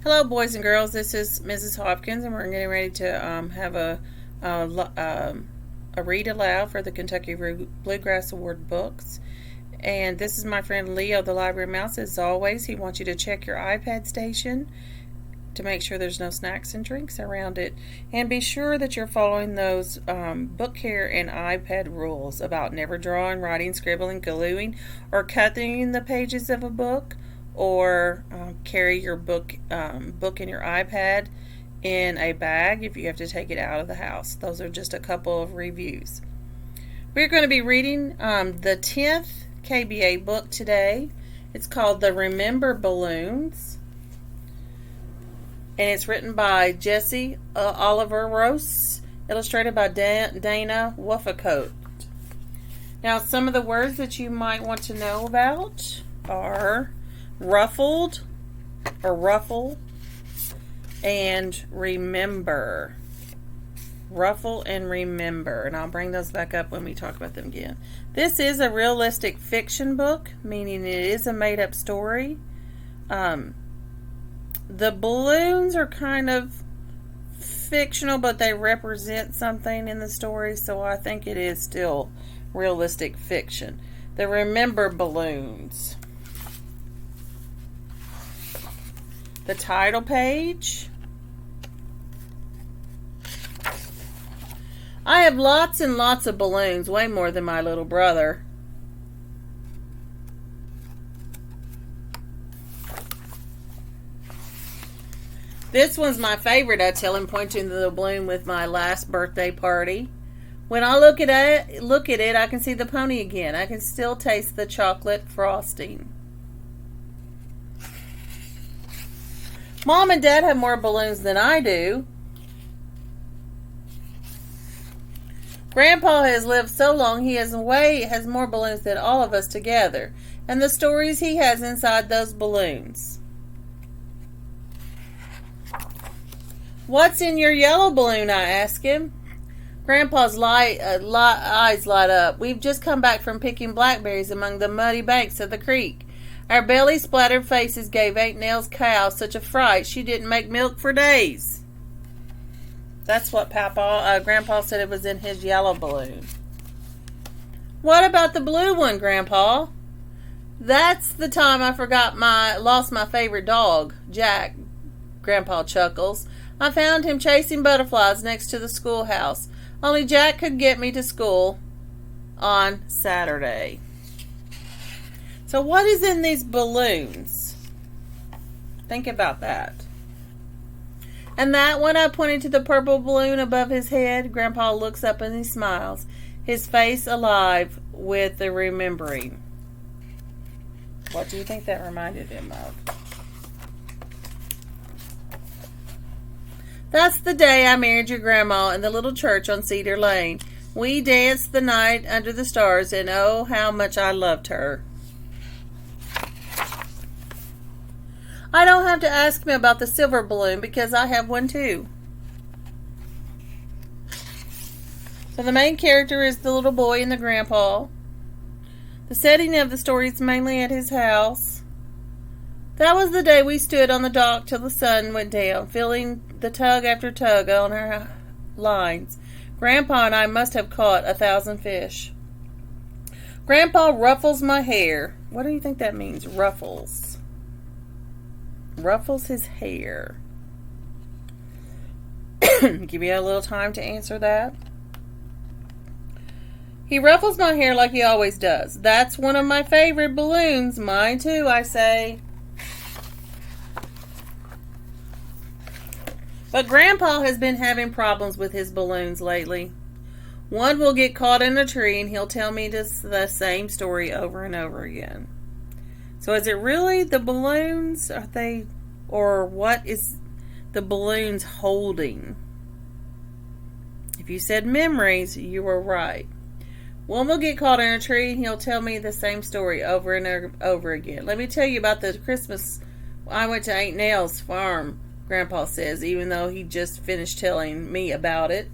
Hello, boys and girls. This is Mrs. Hopkins, and we're getting ready to have a read aloud for the Kentucky Bluegrass Award books. And this is my friend Leo, the library mouse. As always, he wants you to check your iPad station to make sure there's no snacks and drinks around it. And be sure that you're following those book care and iPad rules about never drawing, writing, scribbling, gluing, or cutting the pages of a book, or carry your book in your iPad in a bag if you have to take it out of the house. Those are just a couple of reviews. We're going to be reading the 10th KBA book today. It's called The Remember Balloons, and it's written by Jesse Oliver Rose, illustrated by Dana Wuffacoat. Now, some of the words that you might want to know about are ruffled or ruffle and remember. Ruffle and remember. And I'll bring those back up when we talk about them again. This is a realistic fiction book, meaning it is a made-up story. The balloons are kind of fictional, but they represent something in the story, so I think it is still realistic fiction. The Remember Balloons. The title page. I have lots and lots of balloons, way more than my little brother. This one's my favorite, I tell him, pointing to the balloon with my last birthday party. When I look at it, I can see the pony again. I can still taste the chocolate frosting. Mom and Dad have more balloons than I do. Grandpa has lived so long he has more balloons than all of us together, and the stories he has inside those balloons. What's in your yellow balloon? I ask him. Grandpa's eyes light up. We've just come back from picking blackberries among the muddy banks of the creek. Our belly-splattered faces gave Aunt Nell's cow such a fright she didn't make milk for days. That's what Grandpa said it was in his yellow balloon. What about the blue one, Grandpa? That's the time I lost my favorite dog, Jack, Grandpa chuckles. I found him chasing butterflies next to the schoolhouse. Only Jack could get me to school on Saturday. So what is in these balloons? Think about that. And that one, I pointed to the purple balloon above his head. Grandpa looks up and he smiles, his face alive with the remembering. What do you think that reminded him of? That's the day I married your grandma in the little church on Cedar Lane. We danced the night under the stars, and oh, how much I loved her. I don't have to ask me about the silver balloon because I have one too. So the main character is the little boy and the grandpa. The setting of the story is mainly at his house. That was the day we stood on the dock till the sun went down, feeling the tug after tug on our lines. Grandpa and I must have caught 1,000 fish. Grandpa ruffles my hair. What do you think that means, ruffles? Ruffles his hair. Give you a little time to answer that. He ruffles my hair like he always does. That's one of my favorite balloons. Mine too, I say. But Grandpa has been having problems with his balloons lately. One will get caught in a tree and he'll tell me the same story over and over again. So is it really the balloons? Or what is the balloons holding? If you said memories, you were right. One will get caught in a tree and he'll tell me the same story over and over again. Let me tell you about the Christmas I went to Aunt Nell's farm, Grandpa says, even though he just finished telling me about it.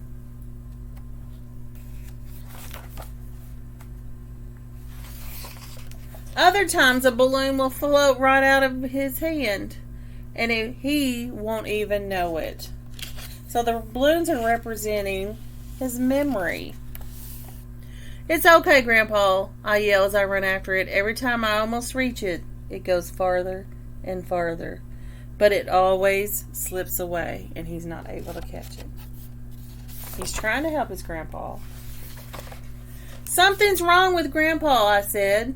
Other times a balloon will float right out of his hand. and he won't even know it. So the balloons are representing his memory. It's okay, Grandpa, I yell as I run after it. Every time I almost reach it, it goes farther and farther. But it always slips away, and he's not able to catch it. He's trying to help his grandpa. Something's wrong with Grandpa, I said.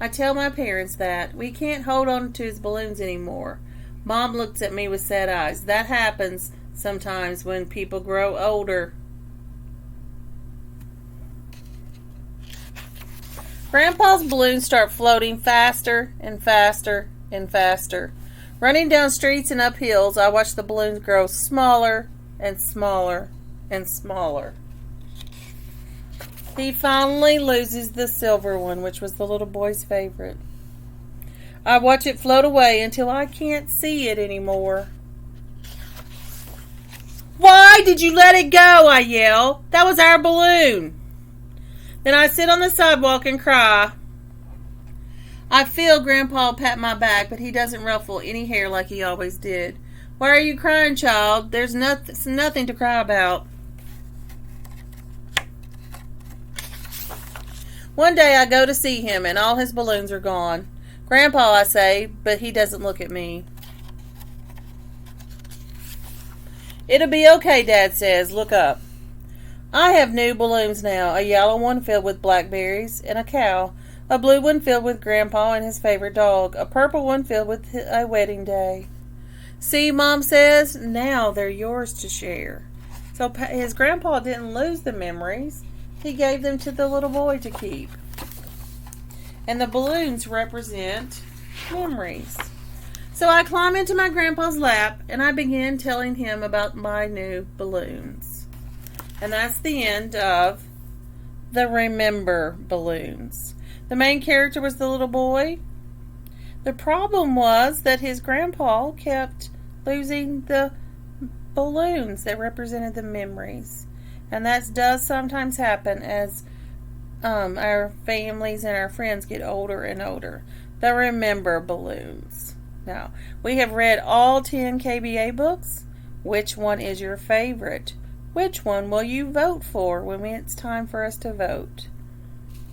I tell my parents that. We can't hold on to his balloons anymore. Mom looks at me with sad eyes. That happens sometimes when people grow older. Grandpa's balloons start floating faster and faster and faster. Running down streets and up hills, I watch the balloons grow smaller and smaller and smaller. He finally loses the silver one, which was the little boy's favorite. I watch it float away until I can't see it anymore. Why did you let it go? I yell. That was our balloon. Then I sit on the sidewalk and cry. I feel Grandpa pat my back, but he doesn't ruffle any hair like he always did. Why are you crying, child? There's nothing to cry about. One day I go to see him, and all his balloons are gone. Grandpa, I say, but he doesn't look at me. It'll be okay, Dad says. Look up. I have new balloons now, a yellow one filled with blackberries and a cow, a blue one filled with Grandpa and his favorite dog, a purple one filled with a wedding day. See, Mom says, now they're yours to share. So his grandpa didn't lose the memories. He gave them to the little boy to keep. And the balloons represent memories. So I climb into my grandpa's lap and I begin telling him about my new balloons. And that's the end of the Remember balloons. The main character was the little boy. The problem was that his grandpa kept losing the balloons that represented the memories. And that does sometimes happen as our families and our friends get older and older. The Remember balloons. Now, we have read all 10 KBA books. Which one is your favorite? Which one will you vote for when it's time for us to vote?